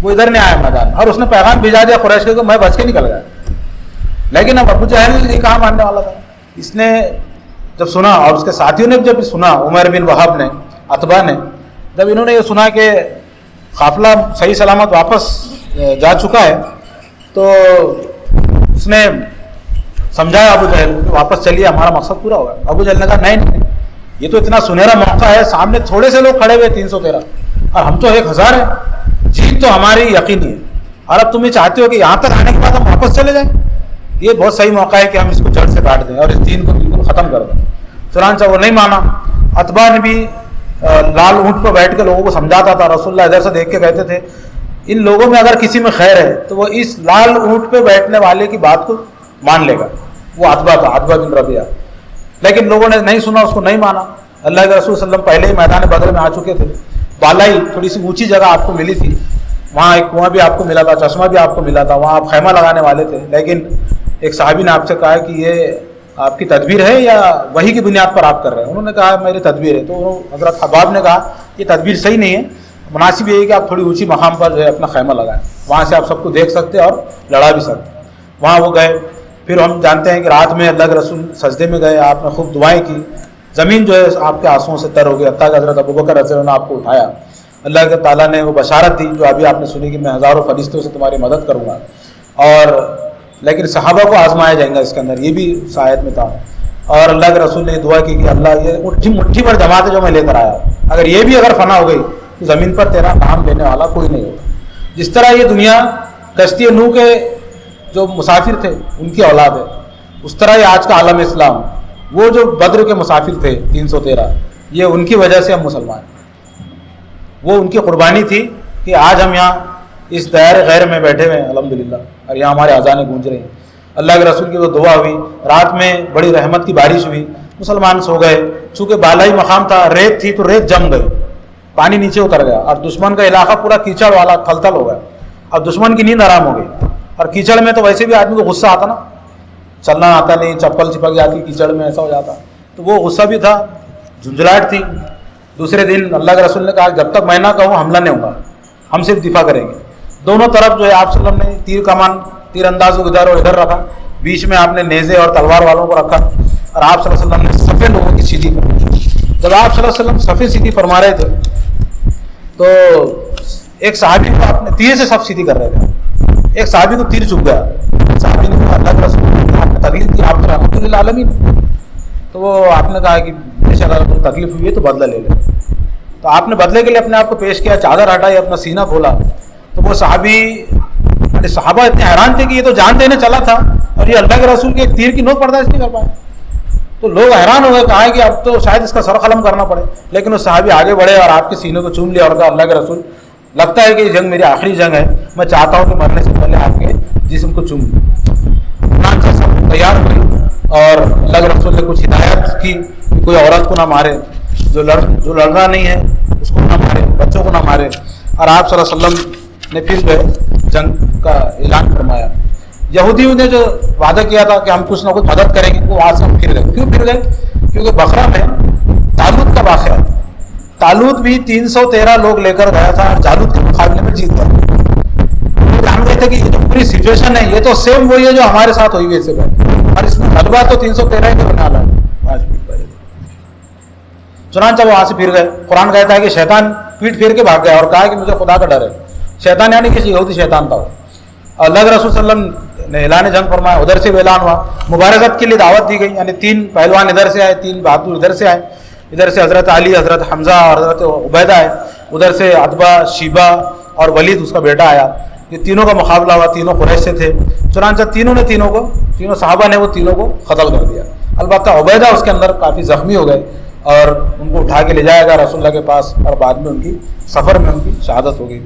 وہ ادھر نہیں آیا میدان, اور اس نے پیغام بھیجا دیا قریش کو میں بچ کے نکل گیا. لیکن اب ابو جہل یہ کہاں ماننے والا تھا. اس نے جب سنا, اور اس کے ساتھیوں نے جب سنا, عمر بن وہب نے, عتبہ نے, جب انہوں نے یہ سنا کہ قافلہ صحیح سلامت واپس جا چکا ہے, تو اس نے سمجھایا ابو جہل کہ واپس چلیے, ہمارا مقصد پورا ہوگا. ابو جہل نے کہا نہیں, یہ تو اتنا سنہرا موقع ہے, سامنے تھوڑے سے لوگ کھڑے ہوئے 313, اور ہم تو 1000 ہیں, جیت تو ہماری یقینی ہے, اور اب تم یہ چاہتے ہو کہ یہاں تک آنے کے بعد ہم واپس چلے جائیں. یہ بہت صحیح موقع ہے کہ ہم اس کو جڑ سے کاٹ دیں اور اس دین کو بالکل ختم کر دیں. چنانچہ وہ نہیں مانا. عتبہ نے بھی لال اونٹ پر بیٹھ کے لوگوں کو سمجھاتا تھا. رسول اللہ ادھر سے دیکھ کے کہتے تھے ان لوگوں میں اگر کسی میں خیر ہے تو وہ اس لال اونٹ پہ بیٹھنے والے کی بات کو مان لے گا. وہ عتبہ تھا, عتبہ بن ربیعہ. لیکن لوگوں نے نہیں سنا, اس کو نہیں مانا. اللہ کے رسول صلی اللہ علیہ وسلم پہلے ہی میدان بدر میں آ چکے تھے. بالائی تھوڑی سی اونچی جگہ آپ کو ملی تھی, وہاں ایک کنواں بھی آپ کو ملا تھا, چشمہ بھی آپ کو ملا تھا, وہاں آپ خیمہ لگانے والے تھے. لیکن ایک صحابی نے آپ سے کہا کہ یہ آپ کی تدبیر ہے یا وحی کی بنیاد پر آپ کر رہے ہیں؟ انہوں نے کہا میری تدبیر ہے. تو حضرت حباب نے کہا یہ تدبیر صحیح نہیں ہے, مناسب یہ ہے کہ آپ تھوڑی اونچی مقام پر جو ہے اپنا خیمہ لگائیں, وہاں سے آپ سب کو دیکھ سکتے اور لڑا بھی سکتے. وہاں وہ گئے. پھر ہم جانتے ہیں کہ رات میں اللہ کے رسول سجدے میں گئے, آپ نے خوب دعائیں کی, زمین جو ہے آپ کے آنسوؤں سے تر ہو گئی. حتیٰ کہ حضرت ابوبکر رضی اللہ عنہ نے آپ کو اٹھایا. اللہ کے تعالیٰ نے وہ بشارت دی جو ابھی آپ نے سنی کہ میں ہزاروں فرشتوں سے تمہاری مدد کروں گا, اور لیکن صحابہ کو آزمایا جائیں گا اس کے اندر, یہ بھی اس آیت میں تھا. اور اللہ کے رسول نے یہ دعا کی کہ اللہ یہ مٹھی پر جماعت ہے جو میں لے کر آیا, اگر یہ بھی اگر فنا ہو گئی تو زمین پر تیرا نام لینے والا کوئی نہیں ہوگا. جس طرح یہ دنیا کشتی نوح کے جو مسافر تھے ان کی اولاد ہے, اس طرح یہ آج کا عالم اسلام وہ جو بدر کے مسافر تھے 313, یہ ان کی وجہ سے ہم مسلمان ہیں. وہ ان کی قربانی تھی کہ آج ہم یہاں اس دائر غیر میں بیٹھے ہوئے ہیں الحمدللہ, اور یہاں ہمارے اذانیں گونج رہی ہیں. اللہ کے رسول کی وہ دعا ہوئی, رات میں بڑی رحمت کی بارش ہوئی, مسلمان سو گئے. چونکہ بالائی مقام تھا, ریت تھی تو ریت جم گئی, پانی نیچے اتر گیا, اور دشمن کا علاقہ پورا کیچڑ والا تھل تھل ہو گیا. اب دشمن کی نیند آرام ہو گئی, اور کیچڑ میں تو ویسے بھی آدمی کو غصہ آتا نا, چلنا آتا نہیں, چپل چپک جاتی کیچڑ میں, ایسا ہو جاتا. تو وہ غصہ بھی تھا, جھنجھلاہٹ تھی. دوسرے دن اللہ کے رسول نے کہا جب تک میں نہ کہوں حملہ نہیں ہوگا, ہم صرف دفاع کریں گے. دونوں طرف جو ہے آپ صلی اللہ علیہ وسلم نے تیر کمان تیر اندازوں کو ادھر اور ادھر رکھا, بیچ میں آپ نے نیزے اور تلوار والوں کو رکھا, اور آپ صلی اللہ علیہ وسلم نے صفے لوگوں کی سیدھی فرمائی. جب آپ صلی اللہ علیہ وسلم صفے سیدھی فرما رہے تھے تو ایک صحابی کو آپ نے تیر سے صف سیدھی کر رہے تھے, ایک صحابی کو تیر چبھ گیا. صحابی نے کہا اللہ کے رسول نے آپ نے تکلیف کی, آپ تو رحمۃ للعالمین. تو وہ آپ نے کہا کہ بے شک اگر کوئی تکلیف ہوئی ہے تو بدلہ لے لے. تو آپ نے بدلے کے لیے اپنے آپ کو پیش کیا, چادر ہٹائی, اپنا سینہ کھولا. تو وہ صحابہ اتنے حیران تھے کہ یہ تو جان دینے چلا تھا اور یہ اللہ کے رسول کے ایک تیر کی نوک برداشت نہیں کر پائے. تو لوگ حیران ہو گئے, کہا کہ اب تو شاید اس کا سر قلم کرنا پڑے. لیکن وہ صحابی آگے بڑھے اور آپ کے سینے کو چوم لیا اور کہا اللہ کے رسول لگتا ہے کہ یہ جنگ میری آخری جنگ ہے, میں چاہتا ہوں کہ مرنے سے پہلے آپ کے جسم کو چوم لوں. سب تیار ہوئی اور اللہ کے رسول نے کچھ ہدایت کی کہ کوئی عورت کو نہ مارے, جو لڑ رہا نہیں ہے اس کو نہ مارے, بچوں کو نہ مارے. اور آپ صلی اللہ علیہ وسلم نے پھر جو ہے جنگ کا اعلان فرمایا. یہودیوں نے جو وعدہ کیا تھا کہ ہم کچھ نہ کچھ مدد کریں گے، وہ وہاں سے ہم پھر گئے. کیوں پھر گئے؟ کیونکہ بقرہ میں طالوت کا واقعہ ہے. طالوت بھی 313 لوگ لے کر گیا تھا اور جالوت کے مقابلے میں جیت گیا. ہم کہتے ہیں کہ یہ جو پوری سچویشن ہے یہ تو سیم وہی ہے جو ہمارے ساتھ ہوئی ہے اس سے پہلے، اور اس میں غلبہ تو 313 ہی ہونے والا ہے 5 منٹ پہلے. چنانچہ وہ وہاں سے پھر گئے. قرآن کہتا ہے کہ شیطان پیٹ پھیر کے بھاگ گیا اور کہا کہ مجھے خدا کا ڈر ہے. شیطان یعنی کسی یہودی شیطان تھا. اللہ کے رسول صلی اللہ علیہ وسلم نے اعلان جنگ فرمایا، ادھر سے بھی اعلان ہوا. مبارزت کے لیے دعوت دی گئی، یعنی 3 پہلوان ادھر سے آئے، 3 بہادر ادھر سے آئے. ادھر سے حضرت علی، حضرت حمزہ اور حضرت عبیدہ آئے. ادھر سے عتبہ، شیبہ اور ولید اس کا بیٹا آیا. یہ تینوں کا مقابلہ ہوا. تینوں قریش سے تھے. چنانچہ تینوں صحابہ نے وہ تینوں کو قتل کر دیا. البتہ عبیدہ اس کے اندر کافی زخمی ہو گئے اور ان کو اٹھا کے لے جایا گیا رسول اللہ کے پاس، اور بعد میں ان کی سفر میں ان کی شہادت ہو گئی.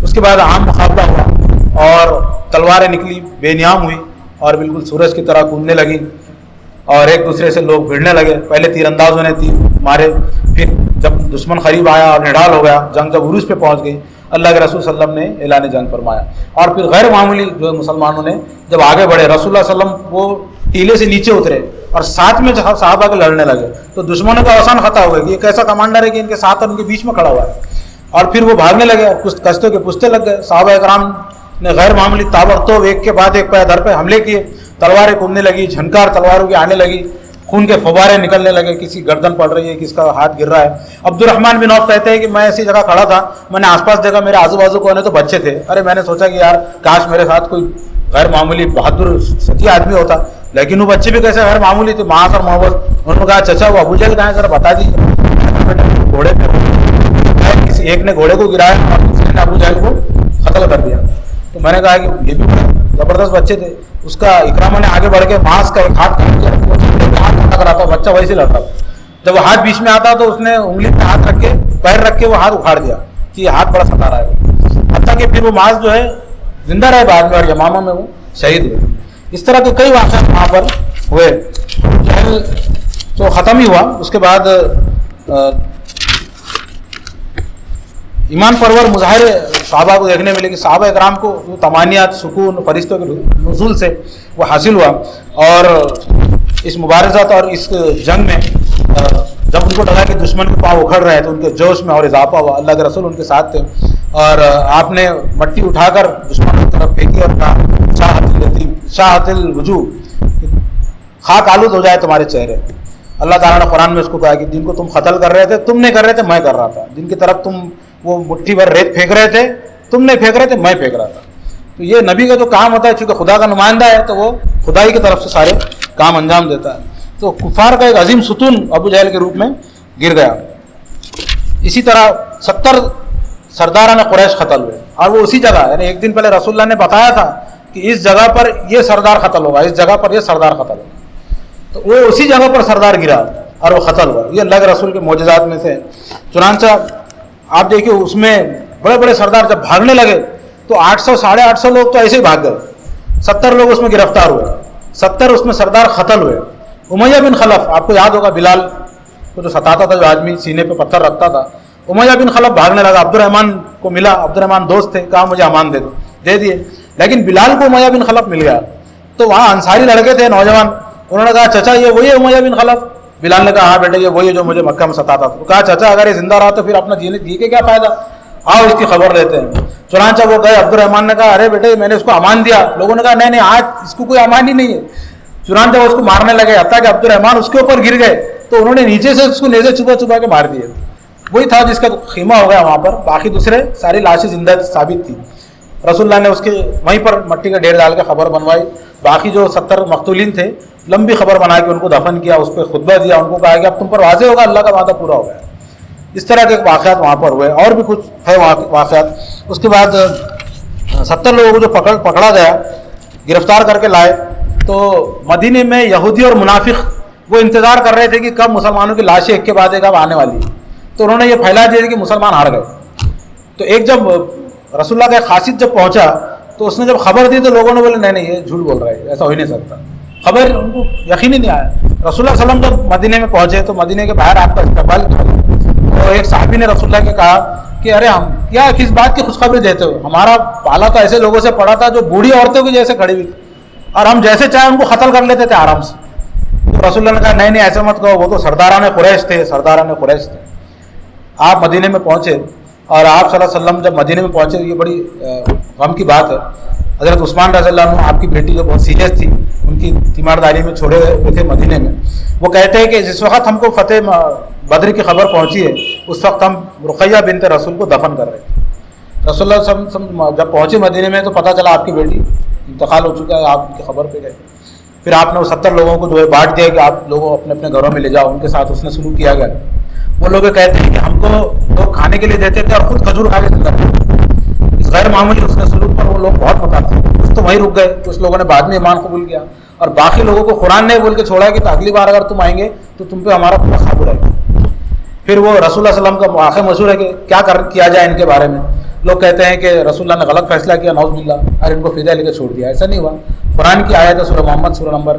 اس کے بعد عام مقابلہ ہوا اور تلواریں نکلی، بے نیام ہوئی اور بالکل سورج کی طرح گھومنے لگی اور ایک دوسرے سے لوگ بھیڑنے لگے. پہلے تیر اندازوں نے تیر مارے، پھر جب دشمن قریب آیا اور نڈال ہو گیا، جنگ جب عروج پہ پہنچ گئی، اللہ کے رسول صلی اللہ علیہ وسلم نے اعلان جنگ فرمایا. اور پھر غیر معمولی جو مسلمانوں نے جب آگے بڑھے، رسول اللہ صلی اللہ علیہ وسلم وہ ٹیلے سے نیچے اترے اور ساتھ میں صحابہ کے لڑنے لگے. تو دشمنوں کا آسان خطا ہو گیا کہ یہ کیسا کمانڈر ہے کہ ان کے ساتھ اور ان کے بیچ میں کھڑا ہوا ہے. اور پھر وہ بھاگنے لگے اور کچھ کشتوں کے پشتے لگ گئے. صحابہ اکرام نے غیر معمولی تابڑتوڑ ایک کے بعد ایک در پہ حملے کیے. تلواریں گھومنے لگی، جھنکار تلواروں کی آنے لگی، خون کے فوارے نکلنے لگے، کسی گردن پڑ رہی ہے، کس کا ہاتھ گر رہا ہے. عبد الرحمن بن عوف کہتے ہیں کہ میں ایسی جگہ کھڑا تھا، میں نے آس پاس دیکھا، میرے آزو بازو کونے تو بچے تھے. ارے میں نے سوچا کہ یار کاش میرے ساتھ کوئی غیر معمولی بہادر سچی آدمی ہوتا، لیکن وہ بچے بھی کیسے غیر معمولی تھے، معاذ اور محبت. انہوں نے کہا چچا وہ ابو جہل کہاں ہے، ذرا بتا دیجیے. گھوڑے پہ کسی ایک نے گھوڑے کو گرایا اور دوسرے نے ابو جہل کو قتل کر دیا. تو میں نے کہا کہ یہ بھی زبردست بچے تھے. اس کا اکرامہ نے آگے بڑھ کے ماس کا ایک ہاتھ کاٹ دیا، ہاتھ پھٹک رہا تھا، بچہ ویسے لڑتا تھا. جب وہ ہاتھ بیچ میں آتا تو اس نے انگلی پہ ہاتھ رکھ کے پیر رکھ کے وہ ہاتھ اکھاڑ دیا کہ یہ ہاتھ بڑا ستا رہا ہے. حتیٰ کہ پھر وہ ماس جو ہے زندہ رہے بعد میں اور یمامہ میں وہ شہید ہوئے. اس طرح کے کئی واقعات وہاں پر ہوئے. جہل تو ختم ہی ہوا. اس کے بعد ایمان پرور مظاہرے صحابہ کو دیکھنے ملے کہ صحابہ اکرام کو وہ طمانینت، سکون، فرشتوں کے نزول سے وہ حاصل ہوا. اور اس مبارزت اور اس جنگ میں جب ان کو لگا کہ دشمن کے پاؤں اکھڑ رہے ہیں تو ان کے جوش میں اور اضافہ ہوا. اللہ کے رسول ان کے ساتھ تھے اور آپ نے مٹی اٹھا کر دشمن کی طرف پھینکی اور کہا شاہت الوجوہ، خاک آلود ہو جائے تمہارے چہرے. اللہ تعالیٰ نے قرآن میں اس کو کہا کہ جن کو تم قتل کر رہے تھے تم نہیں کر رہے تھے، میں کر رہا تھا. جن کی طرف تم وہ مٹھی بھر ریت پھینک رہے تھے تم نہیں پھینک رہے تھے، میں پھینک رہا تھا. تو یہ نبی کا جو کام ہوتا ہے، چونکہ خدا کا نمائندہ ہے تو وہ خدائی کی طرف سے سارے کام انجام دیتا ہے. تو کفار کا ایک عظیم ستون ابو جہل کے روپ میں گر گیا. اسی طرح 70 سرداران قریش قتل ہوئے اور وہ اسی جگہ، یعنی ایک دن پہلے رسول اللہ نے بتایا تھا کہ اس جگہ پر یہ سردار قتل ہوگا، اس جگہ پر یہ سردار قتل ہوگا. تو وہ اسی جگہ پر سردار گرا اور وہ قتل ہوا. یہ اللہ کے رسول کے معجزات میں سے. چنانچہ آپ دیکھیے اس میں بڑے بڑے سردار جب بھاگنے لگے تو 800 850 لوگ تو ایسے ہی بھاگ گئے. 70 لوگ اس میں گرفتار ہوئے، 70 اس میں سردار قتل ہوئے. امیہ بن خلف، آپ کو یاد ہوگا بلال کو جو ستاتا تھا، جو آدمی سینے پہ پتھر رکھتا تھا، امیہ بن خلف بھاگنے لگا. عبد الرحمن کو ملا، عبد الرحمن دوست تھے، کہا مجھے امان دے دو، دے دیے. لیکن بلال کو امیہ بن خلف مل گیا. تو وہاں انصاری لڑکے تھے نوجوان، انہوں نے کہا چچا یہ وہی ہے امیہ بن خلف. بلال نے کہا ہاں بیٹا یہ وہی ہے جو مجھے مکہ میں ستاتا تھا. کہا چچا اگر یہ زندہ رہا تو پھر اپنا جی کے کیا فائدہ، آؤ اس کی خبر لیتے ہیں. چنانچہ وہ گئے. عبد الرحمن نے کہا ارے بیٹے میں نے اس کو امان دیا. لوگوں نے کہا نہیں آج اس کو کوئی امان ہی نہیں ہے. چنانچہ وہ اس کو مارنے لگے، حتیٰ کہ عبد الرحمن اس کے اوپر گر گئے تو انہوں نے نیچے سے اس کو نیزے چبا کے مار دیے. وہی تھا جس کا خیمہ ہو گیا وہاں پر. باقی دوسرے ساری لاشیں زندہ ثابت تھی. رسول اللہ نے اس کے وہیں پر مٹی کا ڈھیر ڈال کے خبر بنوائی. باقی جو 70 مقتولین تھے لمبی خبر بنا کے ان کو دفن کیا، اس پہ خطبہ دیا، ان کو کہا کہ اب تم پر واضح ہوگا اللہ کا وعدہ پورا ہو گیا. اس طرح کے واقعات وہاں پر ہوئے. اور بھی کچھ ہے واقعات. اس کے بعد 70 لوگوں کو جو پکڑا گیا، گرفتار کر کے لائے تو مدینے میں یہودی اور منافق وہ انتظار کر رہے تھے کہ کب مسلمانوں کی لاشیں ایک کے بعد ایک اب آنے والی ہیں. تو انہوں نے یہ پھیلا دیا کہ مسلمان ہار گئے. تو ایک جب رسول اللہ کا خاصیت جب پہنچا تو اس نے جب خبر دی تو لوگوں نے بولے نہیں یہ جھوٹ بول رہا ہے، ایسا ہو ہی نہیں سکتا. خبر ان کو یقین ہی نہیں آیا. رسول اللہ صلی اللہ علیہ وسلم جب مدینے میں پہنچے تو مدینے کے باہر آپ کا استقبال کیا. تو ایک صحابی نے رسول اللہ کے کہا کہ ارے ہم کیا کس بات کی خوشخبری دیتے ہو، ہمارا پالا تو ایسے لوگوں سے پڑا تھا جو بوڑھی عورتوں کی جیسے کھڑی ہوئی. اور ہم جیسے چاہیں ان کو قتل کر لیتے تھے آرام سے. تو رسول اللہ نے کہا نہیں نہیں ایسے مت کہو, وہ تو سرداران قریش تھے, سرداران قریش تھے. آپ مدینے میں پہنچے اور آپ صلی اللہ علیہ وسلم جب مدینے میں پہنچے, یہ بڑی غم کی بات ہے. حضرت عثمان رضی اللہ عنہ آپ کی بیٹی جو بہت سیریس تھی, ان کی تیمارداری میں چھوڑے ہوئے تھے مدینے میں, وہ کہتے ہیں کہ جس وقت ہم کو فتح بدر کی خبر پہنچی ہے اس وقت ہم رقیہ بنت رسول کو دفن کر رہے تھے. رسول اللہ صلی اللہ علیہ وسلم جب پہنچے مدینے میں تو پتہ چلا آپ کی بیٹی انتقال ہو چکا ہے, آپ کی خبر پہ گئے. پھر آپ نے وہ 70 لوگوں کو جو ہے بانٹ دیا کہ آپ لوگوں اپنے اپنے گھروں میں لے جاؤ, ان کے ساتھ اس نے سلوک کیا گیا. وہ لوگ کہتے ہیں کہ ہم کو لوگ کھانے کے لیے دیتے تھے اور خود کھجور کھا کے زندہ رہتے. اس غیر معمولی اس نے سلوک پر وہ لوگ بہت متاثر تھے. کچھ تو وہیں رک گئے, کچھ لوگوں نے بعد میں ایمان قبول کیا, اور باقی لوگوں کو قرآن نے بول کے چھوڑا کہ اگلی بار اگر تم آئیں گے تو تم پہ ہمارا پورا قابو رہے گا. پھر وہ رسول اللہ صلی اللہ علیہ وسلم کا واقعہ مشہور ہے کہ کیا کیا جائے ان کے بارے میں. لوگ کہتے ہیں کہ رسول اللہ نے غلط فیصلہ کیا, نعوذ باللہ, اور ان کو فدیہ لے کے چھوڑ دیا. ایسا نہیں ہوا. قرآن کی آیت ہے سورہ محمد سورہ نمبر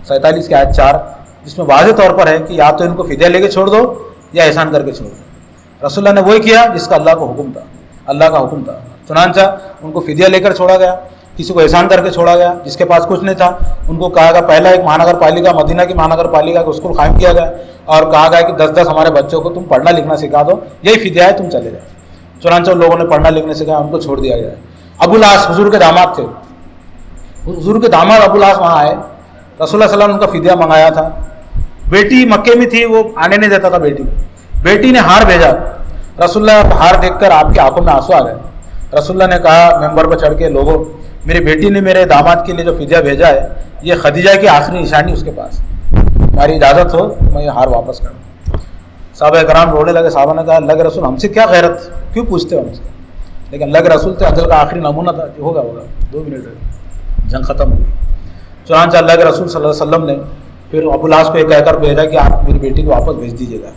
47 کی آیت 4, جس میں واضح طور پر ہے کہ یا تو ان کو فدیہ لے کے چھوڑ دو یا احسان کر کے چھوڑ دو. رسول اللہ نے وہی کیا جس کا اللہ کا حکم تھا, اللہ کا حکم تھا. چنانچہ ان کو فدیہ لے کر چھوڑا گیا, کسی کو احسان کر کے چھوڑا گیا. جس کے پاس کچھ نہیں تھا ان کو کہا گیا پہلا ایک مہانگر پالیکا, مدینہ کی مہانگر پالیکا کا اسکول قائم کیا گیا, اور کہا گیا کہ 10-10 ہمارے بچوں کو تم پڑھنا لکھنا سکھا دو, یہی فدیہ ہے, تم چلے جاؤ. چنانچہ ان لوگوں نے پڑھنا لکھنے سکھایا, ان کو چھوڑ دیا گیا. ابو العاص حضور کے داماد تھے, حضور کے داماد ابو العاص وہاں آئے, رسول اللہ صلی اللہ علیہ وسلم نے ان کا فدیہ منگایا تھا. بیٹی مکے میں تھی, وہ آنے نہیں دیتا تھا بیٹی نے ہار بھیجا. رسول اللہ ہار دیکھ کر آپ کی آنکھوں میں آنسو آ گئے. رسول اللہ نے کہا ممبر پہ چڑھ کے, لوگوں میری بیٹی نے میرے داماد کے لیے جو فدیہ بھیجا ہے یہ خدیجہ کی آخری نشانی اس کے پاس, ہماری اجازت ہو تو میں یہ ہار واپس کروں. صحابہ کرام رونے لگے. صحابہ نے کہا اللہ کے رسول ہم سے کیا غیرت, کیوں پوچھتے ہو ہم سے, لیکن اللہ کے رسول تھے, اجل کا آخری نمونہ تھا, جو ہوگا 2 منٹ رہے, جنگ ختم ہوئی. چنانچہ اللہ کے رسول صلی اللہ علیہ وسلم نے پھر ابو العاص کو یہ کہہ کر بھیجا کہ آپ میری بیٹی کو واپس بھیج دیجیے گا.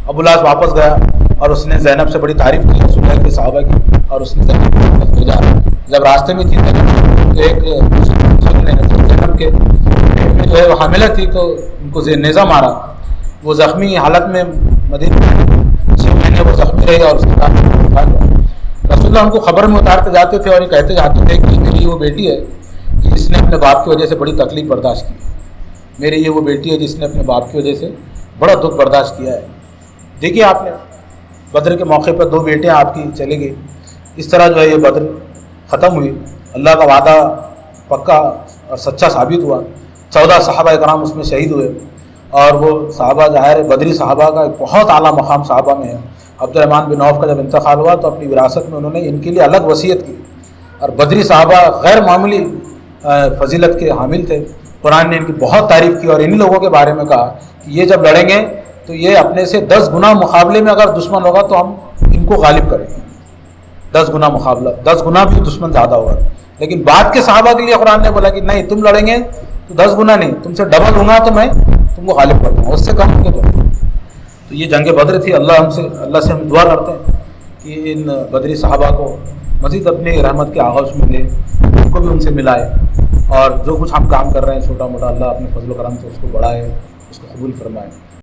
ابو العاص واپس گیا اور اس نے زینب سے بڑی تعریف کی رسول اللہ کے صحابہ کی, اور اس نے زینب کو واپس بھیجا. جب راستے میں تھی ایک زینب کے جو ہے وہ حاملہ تھی تو ان کو نیزہ مارا. وہ زخمی حالت میں مدینہ 6 مہینے وہ زخمی رہے, اور اس کے بعد رسول اللہ ان کو خبر میں اتارتے جاتے تھے اور یہ کہتے جاتے تھے کہ میری وہ بیٹی ہے کہ جس نے اپنے باپ کی وجہ سے بڑی تکلیف برداشت کی, میری یہ وہ بیٹی ہے جس نے اپنے باپ کی وجہ سے بڑا دکھ برداشت کیا ہے. دیکھیے آپ نے بدر کے موقع پر 2 بیٹیاں آپ کی چلی گئی. اس طرح جو ہے یہ بدر ختم ہوئی. اللہ کا وعدہ پکا اور سچا ثابت ہوا. 14 صحابہ کرام اس میں شہید ہوئے, اور وہ صحابہ ظاہر بدری صحابہ کا ایک بہت اعلیٰ مقام صحابہ میں ہے. عبد الرحمن بن عوف کا جب انتقال ہوا تو اپنی وراثت میں انہوں نے ان کے لیے الگ وصیت کی, اور بدری صحابہ غیر معمولی فضیلت کے حامل تھے. قرآن نے ان کی بہت تعریف کی, اور انہی لوگوں کے بارے میں کہا کہ یہ جب لڑیں گے تو یہ اپنے سے 10 گنا مقابلے میں اگر دشمن ہوگا تو ہم ان کو غالب کریں گے. 10 گنا مقابلہ, 10 گنا بھی دشمن زیادہ ہوگا. لیکن بعد کے صحابہ کے لیے قرآن نے بولا کہ نہیں, تم لڑیں گے تو 10 گنا نہیں, تم سے ڈبل ہوں گا تو میں تم کو غالب کر دوں گا, اس سے کم ہوں گے تو یہ جنگ بدر تھی. اللہ سے ہم دعا کرتے ہیں کہ ان بدری صحابہ کو مزید اپنی رحمت کے آغاز میں لے, ان کو بھی ان سے ملائے, اور جو کچھ ہم کام کر رہے ہیں چھوٹا موٹا, اللہ اپنے فضل و کرم سے اس کو بڑھائے, اس کو قبول فرمائے.